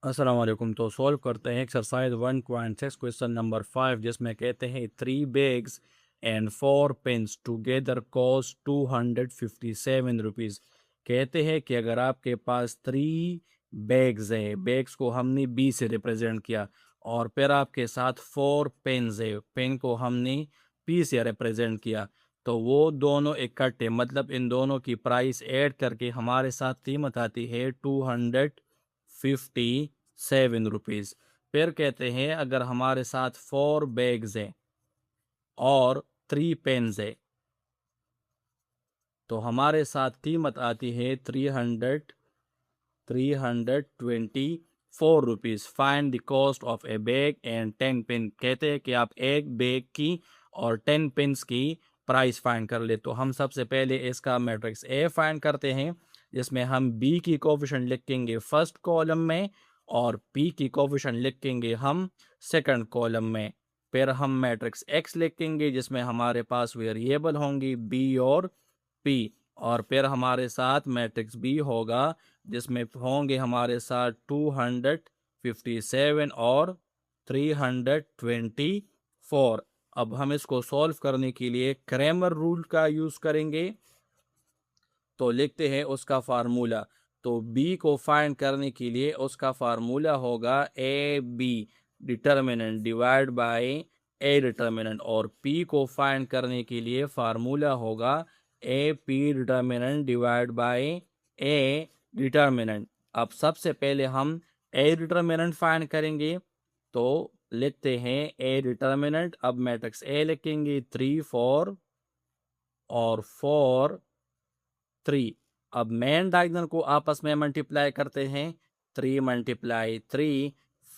अस्सलाम वालेकुम। तो सॉल्व करते हैं एक्सरसाइज 1.6 क्वेश्चन नंबर 5, जिसमें कहते हैं 3 bags and 4 pens together cost 257 rupees. कहते हैं कि अगर आपके पास 3 बैग्स है, बैग्स को हमने बी से रिप्रेजेंट किया, और फिर आपके साथ 4 पेन्स है, पेन को हमने पी से रिप्रेजेंट किया, तो वो दोनों इकट्ठे मतलब इन दोनों की प्राइस ऐड करके हमारे साथ कीमत आती है 257 रुपीज़। फिर कहते हैं अगर हमारे साथ 4 बैग्स हैं और 3 पेन्स है, तो हमारे साथ कीमत आती है 324 rupees. Find the cost of a bag and 10 pen. कहते हैं कि आप एक बैग की और 10 पेन्स की प्राइस फाइंड कर ले। तो हम सबसे पहले इसका मैट्रिक्स ए फाइंड करते हैं, जिसमें हम बी की कोफिशिएंट लिखेंगे फर्स्ट कॉलम में और पी की कोफिशिएंट लिखेंगे हम सेकंड कॉलम में। फिर हम मैट्रिक्स एक्स लिखेंगे, जिसमें हमारे पास वेरिएबल होंगी बी और पी, और फिर हमारे साथ मैट्रिक्स बी होगा, जिसमें होंगे हमारे साथ 257 और 324। अब हम इसको सॉल्व करने के लिए क्रैमर रूल का यूज़ करेंगे। तो लिखते हैं उसका फार्मूला। तो बी को फाइंड करने के लिए उसका फार्मूला होगा A B determinant divide by A determinant, और पी को फाइंड करने के लिए फार्मूला होगा A P determinant divide by A determinant. अब सबसे पहले हम ए डिटर्मिनेंट फाइंड करेंगे। तो लिखते हैं ए डिटर्मिनेंट। अब मैट्रिक्स ए लिखेंगे 3 4 और 4 3। अब मेन डायगोनल को आपस में मल्टीप्लाई करते हैं। 3 × 3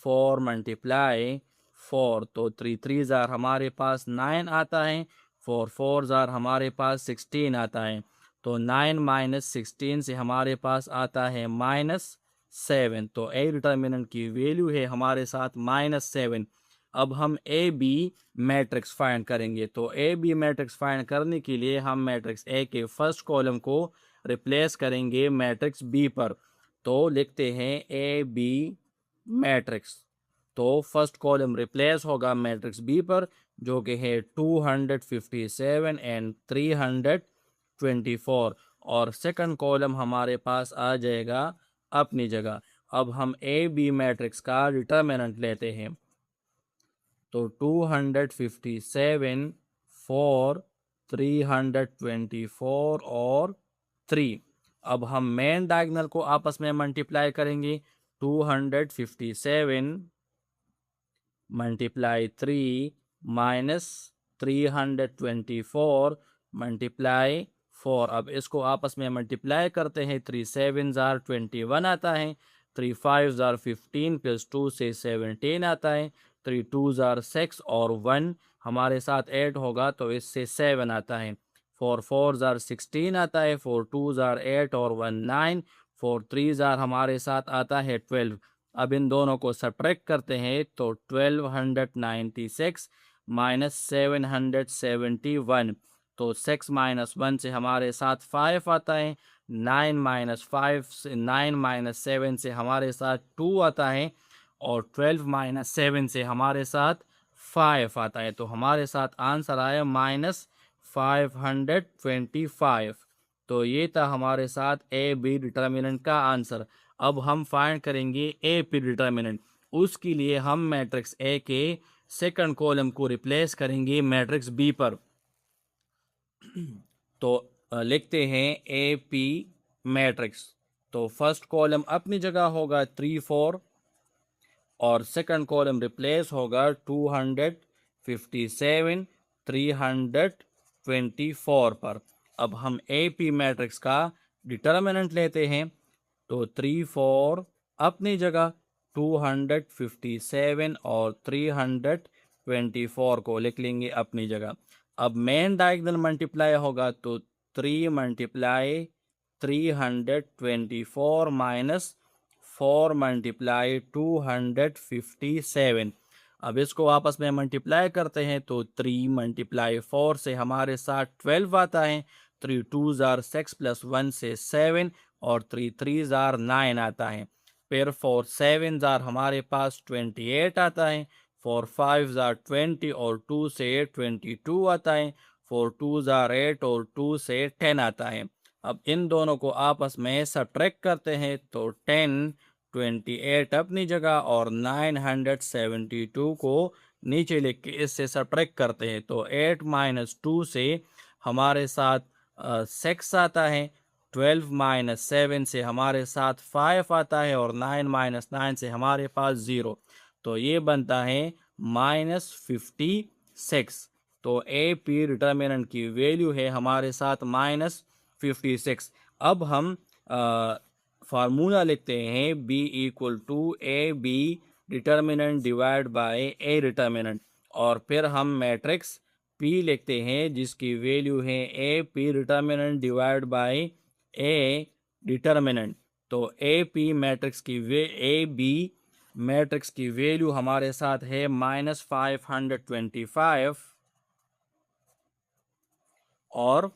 4 × 4, तो 3 3 जार हमारे पास 9 आता है, 4 4 जार हमारे पास 16 आता है। तो 9 - 16 से हमारे पास आता है -7। तो ए डिटर्मिनेंट की वैल्यू है हमारे साथ -7। अब हम ए बी मैट्रिक्स फाइंड करेंगे। तो ए बी मैट्रिक्स फाइंड करने के लिए हम मैट्रिक्स ए के फर्स्ट कॉलम को रिप्लेस करेंगे मैट्रिक्स बी पर। तो लिखते हैं ए बी मैट्रिक्स। तो फर्स्ट कॉलम रिप्लेस होगा मैट्रिक्स बी पर, जो कि है 257 एंड 324, और सेकंड कॉलम हमारे पास आ जाएगा अपनी जगह। अब हम ए बी मैट्रिक्स का डिटर्मिनेंट लेते हैं। तो 257 4 324 और 3। अब हम मेन डायगोनल को आपस में मल्टीप्लाई करेंगे। 257 मल्टीप्लाई 3 माइनस 324 मल्टीप्लाई 4। अब इसको आपस में मल्टीप्लाई करते हैं। 3 7 जार 21 आता है, 3 5 जार 15 प्लस 2 से 17 आता है, 3 2 जार 6 और 1 हमारे साथ ऐड होगा तो इससे 7 आता है, 4 4 जार 16 आता है, 4 2 जार 8 और 1 9, 4 3 जार हमारे साथ आता है 12। अब इन दोनों को सब्ट्रैक्ट करते हैं तो 1296 माइनस 771। तो 6 - 1 से हमारे साथ 5 आता है, 9 - 7 से हमारे साथ 2 आता है, और 12 - 7 से हमारे साथ 5 आता है। तो हमारे साथ आंसर आया -525। तो ये था हमारे साथ ए बी डिटर्मिनेंट का आंसर। अब हम फाइंड करेंगे ए पी डिटर्मिनेंट। उसके लिए हम मैट्रिक्स ए के सेकंड कॉलम को रिप्लेस करेंगे मैट्रिक्स बी पर। तो लिखते हैं ए पी मैट्रिक्स। तो फर्स्ट कॉलम अपनी जगह होगा 3 4, और सेकंड कॉलम रिप्लेस होगा 257 324 पर। अब हम ए पी मैट्रिक्स का डिटर्मिनेंट लेते हैं। तो 3 4 अपनी जगह, 257 और 324 को लिख लेंगे अपनी जगह। अब मेन डायगोनल मल्टीप्लाई होगा तो 3 × 324 माइनस 4 × 257। अब इसको आपस में मल्टीप्लाई करते हैं तो 3 × 4 से हमारे साथ 12 आता है, 3 2 जार 6 प्लस 1 से 7, और 3 3 जार 9 आता है। फिर 4 7 जार हमारे पास 28 आता है, 4 5 जार 20 और 2 से 22 आता है, 4 2 जार 8 और 2 से 10 आता है। अब इन दोनों को आपस में सब्ट्रैक्ट करते हैं तो 10 28 अपनी जगह और 972 को नीचे लिख के इससे सब्ट्रैक्ट करते हैं तो 8 माइनस 2 से हमारे साथ 6 आता है, 12 माइनस 7 से हमारे साथ 5 आता है और 9 माइनस 9 से हमारे पास 0। तो ये बनता है -56। तो ए पी डिटर्मिनेंट की वैल्यू है हमारे साथ -56। अब हम फार्मूला लिखते हैं B equal to A B determinant divide by A determinant, और फिर हम मैट्रिक्स P लिखते हैं जिसकी वैल्यू है ए P determinant divide by A determinant. तो ए पी मैट्रिक्स की ए बी मैट्रिक्स की वैल्यू हमारे साथ है -525 और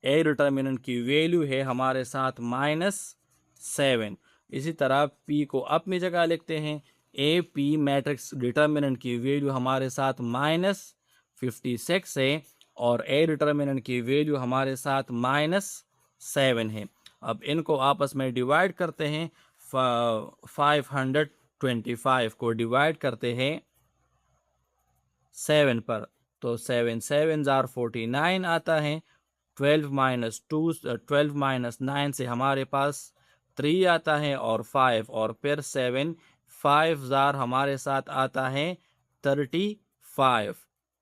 ए डिटर्मिनेंट की वैल्यू है हमारे साथ -7। इसी तरह P को अपनी जगह लिखते हैं, ए पी मैट्रिक्स डिटर्मिनेंट की वैल्यू हमारे साथ -56 है और ए डिटर्मिनेंट की वैल्यू हमारे साथ -7 है। अब इनको आपस में डिवाइड करते हैं, 525 को डिवाइड करते हैं 7 पर, तो 7 7 जार 49 आता है, 12 माइनस 9 से हमारे पास 3 आता है और 5 और फिर 7 5 जार हमारे साथ आता है 35।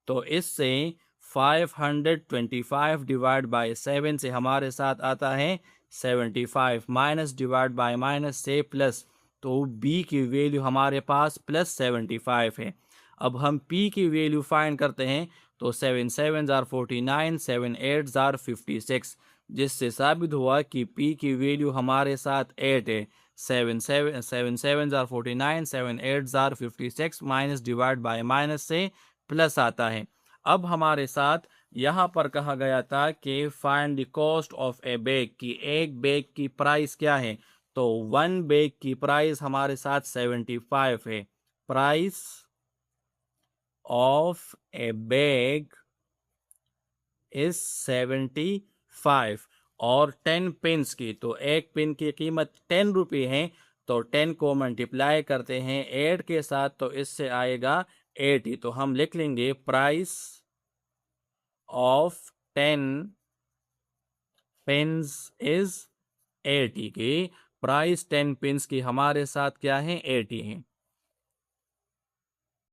तो इससे 525 डिवाइड बाय 7 से हमारे साथ आता है 75, माइनस डिवाइड बाय माइनस से प्लस, तो b की वैल्यू हमारे पास +75 है। अब हम p की वैल्यू फाइंड करते हैं तो 7 7 जार 49, 7 8 जार 56, जिससे साबित हुआ कि p की वैल्यू हमारे साथ 8 है। 7 7 jar 49, 7 8 jar 56 minus divide by minus से प्लस आता है। अब हमारे साथ यहाँ पर कहा गया था कि find the cost of a bag, की एक बैग की प्राइस क्या है, तो 1 बैग की प्राइस हमारे साथ 75 है। Price of a bag is 75 और 10 पिन्स की, तो एक पिन की कीमत 10 रुपये है, तो 10 को मल्टीप्लाई करते हैं 8 के साथ तो इससे आएगा 80। तो हम लिख लेंगे प्राइस ऑफ 10 पिन्स इज 80 की प्राइस 10 पिन्स की हमारे साथ क्या है 80 है।